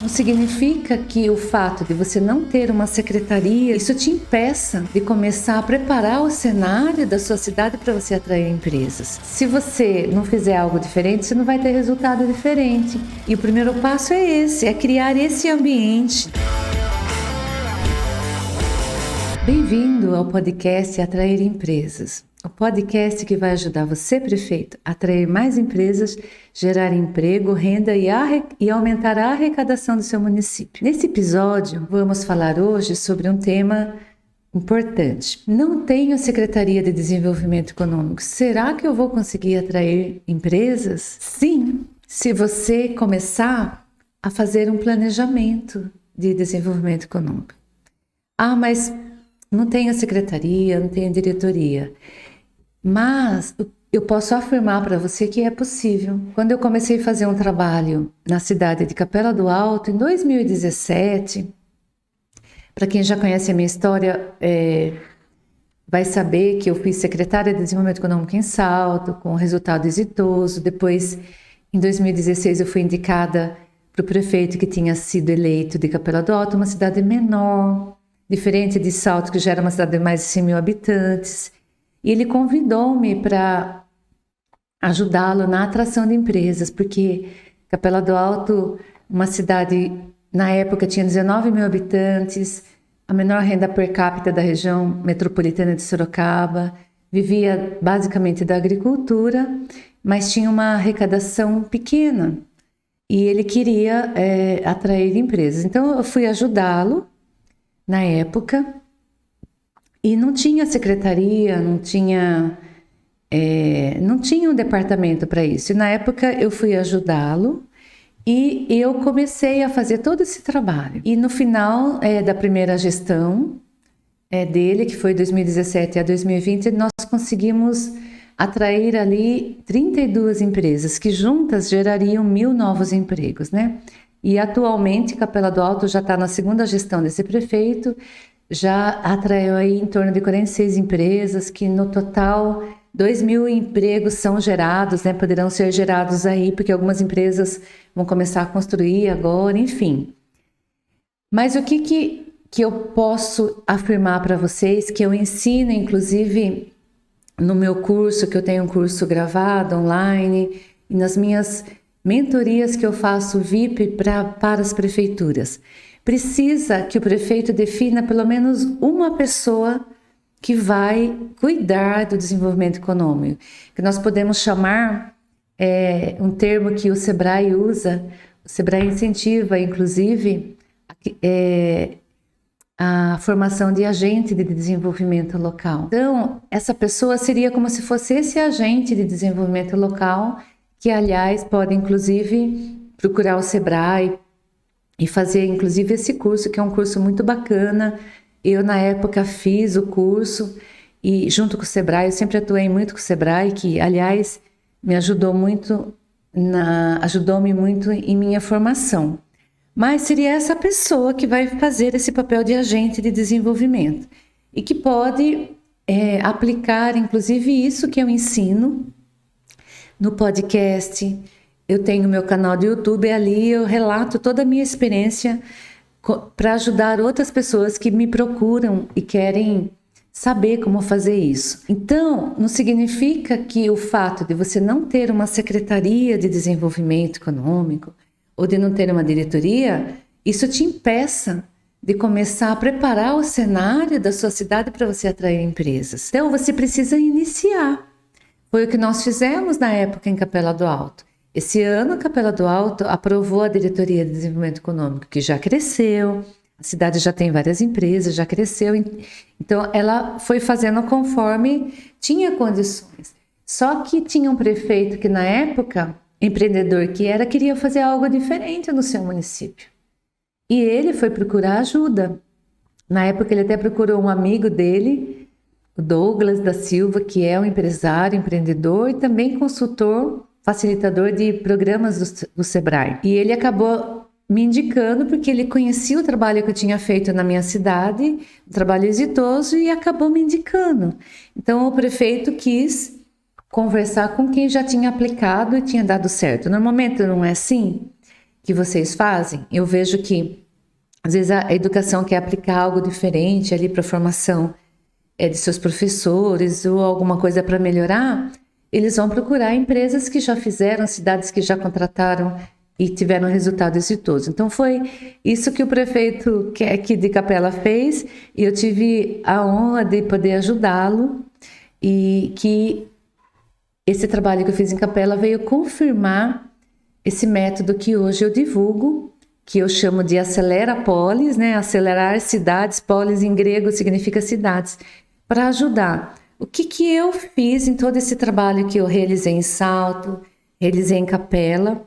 Não significa que o fato de você não ter uma secretaria, isso te impeça de começar a preparar o cenário da sua cidade para você atrair empresas. Se você não fizer algo diferente, você não vai ter resultado diferente. E o primeiro passo é esse, é criar esse ambiente. Bem-vindo ao podcast Atrair Empresas. O podcast que vai ajudar você, prefeito, a atrair mais empresas, gerar emprego, renda e aumentar a arrecadação do seu município. Nesse episódio, vamos falar hoje sobre um tema importante. Não tenho Secretaria de Desenvolvimento Econômico. Será que eu vou conseguir atrair empresas? Sim, se você começar a fazer um planejamento de desenvolvimento econômico. Mas não tenho secretaria, não tenho diretoria. Mas eu posso afirmar para você que é possível. Quando eu comecei a fazer um trabalho na cidade de Capela do Alto, em 2017, para quem já conhece a minha história, vai saber que eu fui secretária de Desenvolvimento Econômico em Salto, com resultado exitoso. Depois, em 2016, eu fui indicada para o prefeito que tinha sido eleito de Capela do Alto, uma cidade menor, diferente de Salto, que já era uma cidade de mais de 100 mil habitantes. E ele convidou-me para ajudá-lo na atração de empresas, porque Capela do Alto, uma cidade, na época, tinha 19 mil habitantes, a menor renda per capita da região metropolitana de Sorocaba, vivia basicamente da agricultura, mas tinha uma arrecadação pequena. E ele queria atrair empresas. Então, eu fui ajudá-lo na época, e não tinha secretaria, não tinha um departamento para isso. E na época eu fui ajudá-lo e eu comecei a fazer todo esse trabalho. E no final da primeira gestão dele, que foi 2017 a 2020, nós conseguimos atrair ali 32 empresas, que juntas gerariam 1.000 novos empregos, né? E atualmente Capela do Alto já está na segunda gestão desse prefeito, já atraiu aí em torno de 46 empresas, que no total 2.000 empregos são gerados, né? Poderão ser gerados aí, porque algumas empresas vão começar a construir agora, enfim. Mas o que eu posso afirmar para vocês, que eu ensino inclusive no meu curso, que eu tenho um curso gravado online, e nas minhas mentorias que eu faço VIP para as prefeituras. Precisa que o prefeito defina pelo menos uma pessoa que vai cuidar do desenvolvimento econômico, que nós podemos chamar um termo que o Sebrae usa, o Sebrae incentiva, inclusive, a formação de agente de desenvolvimento local. Então, essa pessoa seria como se fosse esse agente de desenvolvimento local, que, aliás, pode, inclusive, procurar o Sebrae e fazer, inclusive, esse curso, que é um curso muito bacana. Eu, na época, fiz o curso e, junto com o Sebrae, eu sempre atuei muito com o Sebrae, que, aliás, me ajudou-me muito em minha formação. Mas seria essa pessoa que vai fazer esse papel de agente de desenvolvimento e que pode aplicar, inclusive, isso que eu ensino no podcast. Eu tenho meu canal do YouTube, ali eu relato toda a minha experiência para ajudar outras pessoas que me procuram e querem saber como fazer isso. Então, não significa que o fato de você não ter uma secretaria de desenvolvimento econômico ou de não ter uma diretoria, isso te impeça de começar a preparar o cenário da sua cidade para você atrair empresas. Então, você precisa iniciar. Foi o que nós fizemos na época em Capela do Alto. Esse ano, a Capela do Alto aprovou a Diretoria de Desenvolvimento Econômico, que já cresceu, a cidade já tem várias empresas, já cresceu. Então, ela foi fazendo conforme tinha condições. Só que tinha um prefeito que, na época, empreendedor que era, queria fazer algo diferente no seu município. E ele foi procurar ajuda. Na época, ele até procurou um amigo dele, o Douglas da Silva, que é um empresário, empreendedor e também consultor, facilitador de programas do Sebrae. E ele acabou me indicando porque ele conhecia o trabalho que eu tinha feito na minha cidade, um trabalho exitoso, e acabou me indicando. Então, o prefeito quis conversar com quem já tinha aplicado e tinha dado certo. Normalmente não é assim? que vocês fazem, eu vejo que às vezes a educação quer aplicar algo diferente ali para a formação de seus professores ou alguma coisa para melhorar, eles vão procurar empresas que já fizeram, cidades que já contrataram e tiveram resultado exitoso. Então foi isso que o prefeito aqui de Capela fez, e eu tive a honra de poder ajudá-lo, e que esse trabalho que eu fiz em Capela veio confirmar esse método que hoje eu divulgo, que eu chamo de Acelera Polis, né? Acelerar cidades, polis em grego significa cidades, para ajudar. O que eu fiz em todo esse trabalho que eu realizei em Salto, realizei em Capela,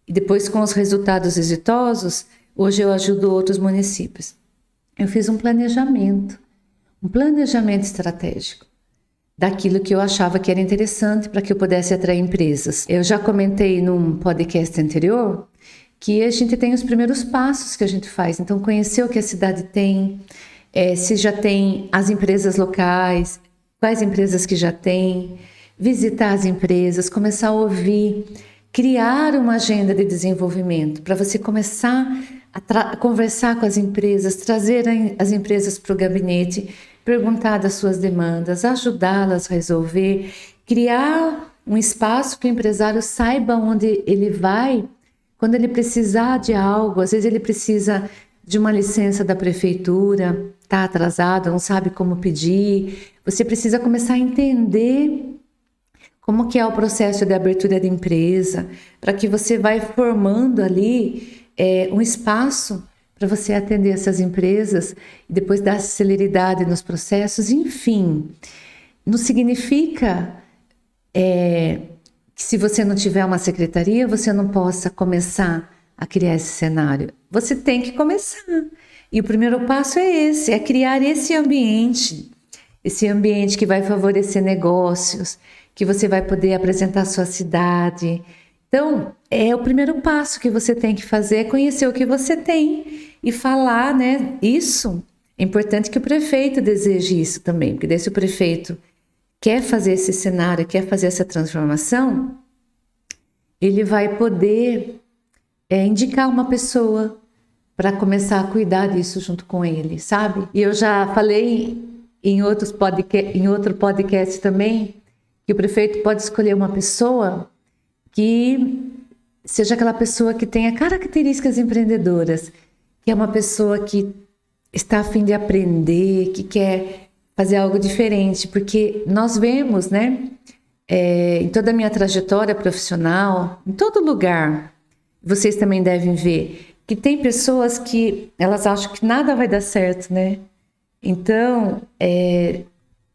e depois com os resultados exitosos, hoje eu ajudo outros municípios. Eu fiz um planejamento estratégico daquilo que eu achava que era interessante para que eu pudesse atrair empresas. Eu já comentei num podcast anterior que a gente tem os primeiros passos que a gente faz. Então, conhecer o que a cidade tem, se já tem as empresas locais, quais empresas que já tem, visitar as empresas, começar a ouvir, criar uma agenda de desenvolvimento para você começar a conversar com as empresas, trazer as empresas para o gabinete, perguntar das suas demandas, ajudá-las a resolver, criar um espaço que o empresário saiba onde ele vai quando ele precisar de algo. Às vezes ele precisa de uma licença da prefeitura, está atrasado, não sabe como pedir. Você precisa começar a entender como que é o processo de abertura de empresa, para que você vai formando ali um espaço para você atender essas empresas e depois dar celeridade nos processos. Enfim, não significa que se você não tiver uma secretaria, você não possa começar a criar esse cenário. Você tem que começar. E o primeiro passo é esse, é criar esse ambiente que vai favorecer negócios, que você vai poder apresentar a sua cidade. Então, o primeiro passo que você tem que fazer é conhecer o que você tem e falar, né? Isso é importante que o prefeito deseje isso também, porque daí se o prefeito quer fazer esse cenário, quer fazer essa transformação, ele vai poder indicar uma pessoa para começar a cuidar disso junto com ele, sabe? E eu já falei em outro podcast também que o prefeito pode escolher uma pessoa que seja aquela pessoa que tenha características empreendedoras, que é uma pessoa que está a fim de aprender, que quer fazer algo diferente, porque nós vemos, né, em toda a minha trajetória profissional, em todo lugar, vocês também devem ver, que tem pessoas que elas acham que nada vai dar certo, né? Então,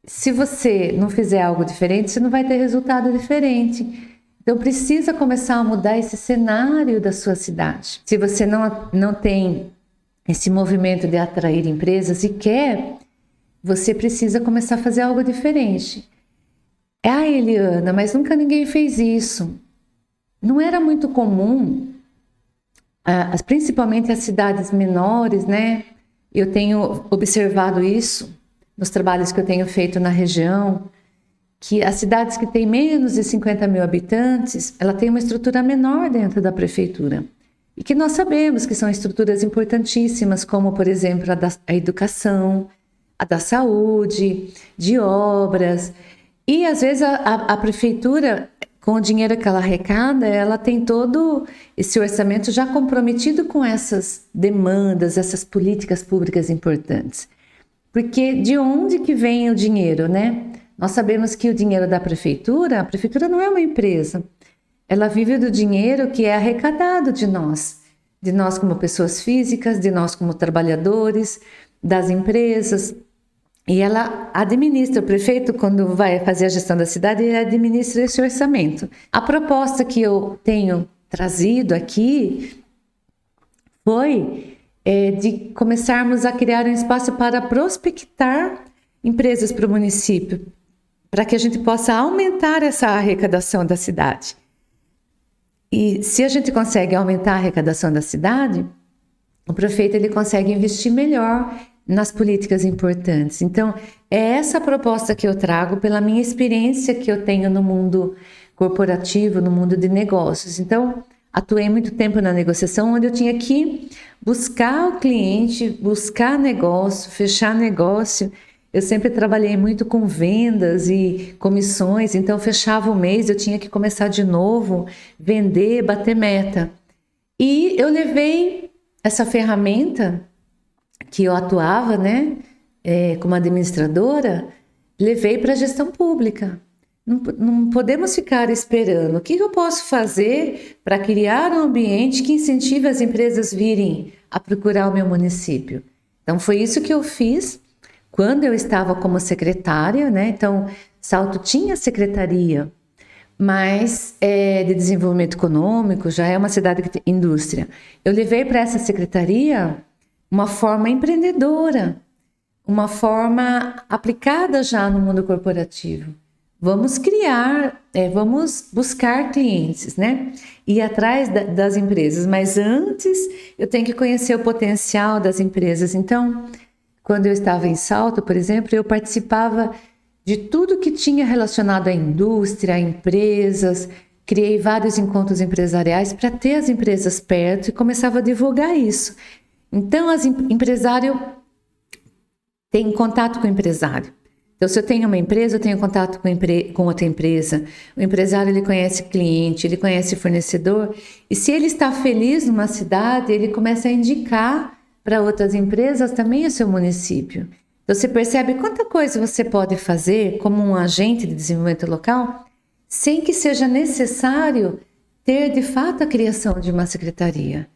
se você não fizer algo diferente, você não vai ter resultado diferente. Então, precisa começar a mudar esse cenário da sua cidade. Se você não tem esse movimento de atrair empresas e quer, você precisa começar a fazer algo diferente. Eliana, mas nunca ninguém fez isso. Não era muito comum, principalmente as cidades menores, né? Eu tenho observado isso nos trabalhos que eu tenho feito na região, que as cidades que têm menos de 50 mil habitantes, ela tem uma estrutura menor dentro da prefeitura. E que nós sabemos que são estruturas importantíssimas, como, por exemplo, a educação, a da saúde, de obras. E, às vezes, a prefeitura, com o dinheiro que ela arrecada, ela tem todo esse orçamento já comprometido com essas demandas, essas políticas públicas importantes. Porque de onde que vem o dinheiro, né? Nós sabemos que o dinheiro da prefeitura, a prefeitura não é uma empresa. Ela vive do dinheiro que é arrecadado de nós como pessoas físicas, de nós como trabalhadores, das empresas. E ela administra, o prefeito, quando vai fazer a gestão da cidade, ele administra esse orçamento. A proposta que eu tenho trazido aqui foi de começarmos a criar um espaço para prospectar empresas para o município, para que a gente possa aumentar essa arrecadação da cidade. E se a gente consegue aumentar a arrecadação da cidade, o prefeito ele consegue investir melhor nas políticas importantes. Então, é essa proposta que eu trago pela minha experiência que eu tenho no mundo corporativo, no mundo de negócios. Então, atuei muito tempo na negociação, onde eu tinha que buscar o cliente, buscar negócio, fechar negócio. Eu sempre trabalhei muito com vendas e comissões, então fechava o mês, eu tinha que começar de novo, vender, bater meta. E eu levei essa ferramenta que eu atuava, né, como administradora, levei para a gestão pública. Não podemos ficar esperando. O que eu posso fazer para criar um ambiente que incentive as empresas a virem a procurar o meu município? Então, foi isso que eu fiz quando eu estava como secretária, né? Então, Salto tinha secretaria, mas de desenvolvimento econômico, já é uma cidade que tem indústria. Eu levei para essa secretaria uma forma empreendedora, uma forma aplicada já no mundo corporativo. Vamos criar, vamos buscar clientes, né? Ir atrás das empresas, mas antes eu tenho que conhecer o potencial das empresas. Então, quando eu estava em Salto, por exemplo, eu participava de tudo que tinha relacionado à indústria, a empresas, criei vários encontros empresariais para ter as empresas perto e começava a divulgar isso. Então, empresário tem contato com o empresário. Então, se eu tenho uma empresa, eu tenho contato com outra empresa. O empresário, ele conhece cliente, ele conhece fornecedor. E se ele está feliz numa cidade, ele começa a indicar para outras empresas também o seu município. Então, você percebe quanta coisa você pode fazer como um agente de desenvolvimento local, sem que seja necessário ter, de fato, a criação de uma secretaria.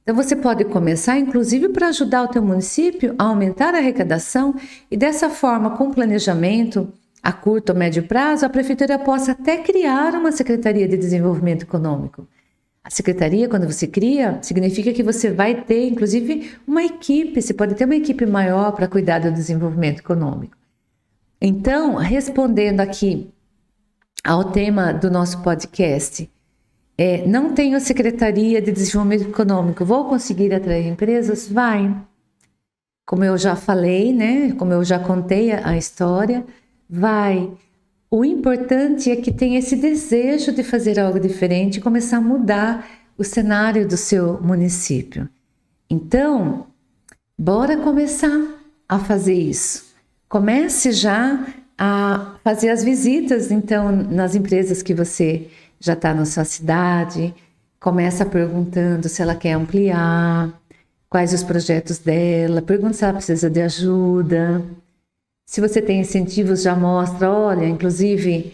Então, você pode começar, inclusive, para ajudar o teu município a aumentar a arrecadação e, dessa forma, com planejamento a curto ou médio prazo, a prefeitura possa até criar uma Secretaria de Desenvolvimento Econômico. A secretaria, quando você cria, significa que você vai ter, inclusive, uma equipe, você pode ter uma equipe maior para cuidar do desenvolvimento econômico. Então, respondendo aqui ao tema do nosso podcast, não tenho Secretaria de Desenvolvimento Econômico, vou conseguir atrair empresas? Vai. Como eu já falei, né? Como eu já contei a história, vai. O importante é que tenha esse desejo de fazer algo diferente e começar a mudar o cenário do seu município. Então, bora começar a fazer isso. Comece já a fazer as visitas, então, nas empresas que você já está na sua cidade. Começa perguntando se ela quer ampliar, quais os projetos dela, pergunta se ela precisa de ajuda. Se você tem incentivos, já mostra, olha, inclusive,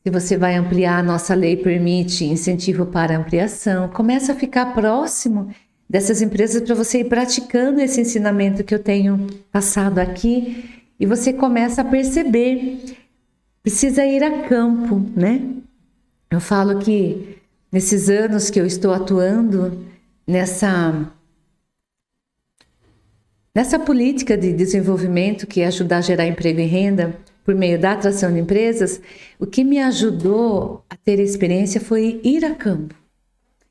se você vai ampliar, a nossa lei permite incentivo para ampliação. Começa a ficar próximo dessas empresas para você ir praticando esse ensinamento que eu tenho passado aqui e você começa a perceber. Precisa ir a campo, né? Eu falo que nesses anos que eu estou atuando nessa política de desenvolvimento que é ajudar a gerar emprego e renda por meio da atração de empresas, o que me ajudou a ter experiência foi ir a campo,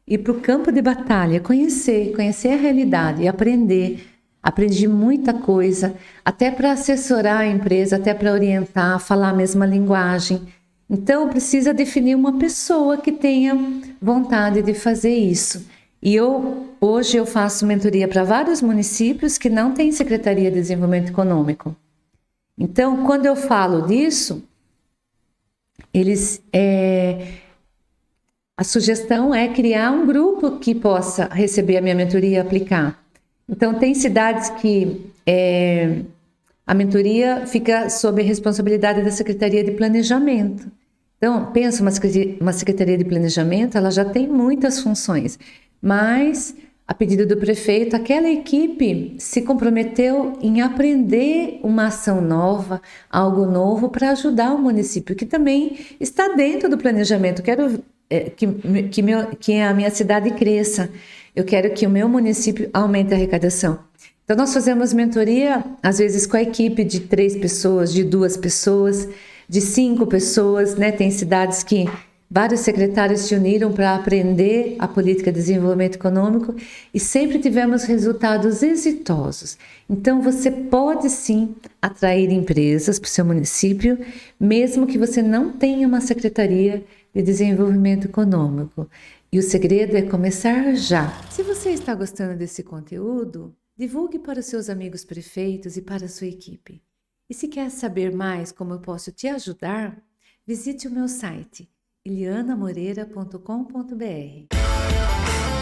ir para o campo de batalha, conhecer a realidade e aprender. Aprendi muita coisa, até para assessorar a empresa, até para orientar, falar a mesma linguagem. Então, precisa definir uma pessoa que tenha vontade de fazer isso. E hoje eu faço mentoria para vários municípios que não têm Secretaria de Desenvolvimento Econômico. Então, quando eu falo disso, a sugestão é criar um grupo que possa receber a minha mentoria e aplicar. Então, tem cidades que a mentoria fica sob a responsabilidade da Secretaria de Planejamento. Então, pensa, uma Secretaria de Planejamento, ela já tem muitas funções, mas, a pedido do prefeito, aquela equipe se comprometeu em aprender uma ação nova, algo novo para ajudar o município, que também está dentro do planejamento. Quero que a minha cidade cresça, eu quero que o meu município aumente a arrecadação. Então, nós fazemos mentoria, às vezes, com a equipe de 3 pessoas, de 2 pessoas, de 5 pessoas, né? Tem cidades que vários secretários se uniram para aprender a política de desenvolvimento econômico e sempre tivemos resultados exitosos. Então, você pode sim atrair empresas para o seu município, mesmo que você não tenha uma secretaria de desenvolvimento econômico. E o segredo é começar já. Se você está gostando desse conteúdo, divulgue para os seus amigos prefeitos e para a sua equipe. E se quer saber mais como eu posso te ajudar, visite o meu site ilianamoreira.com.br.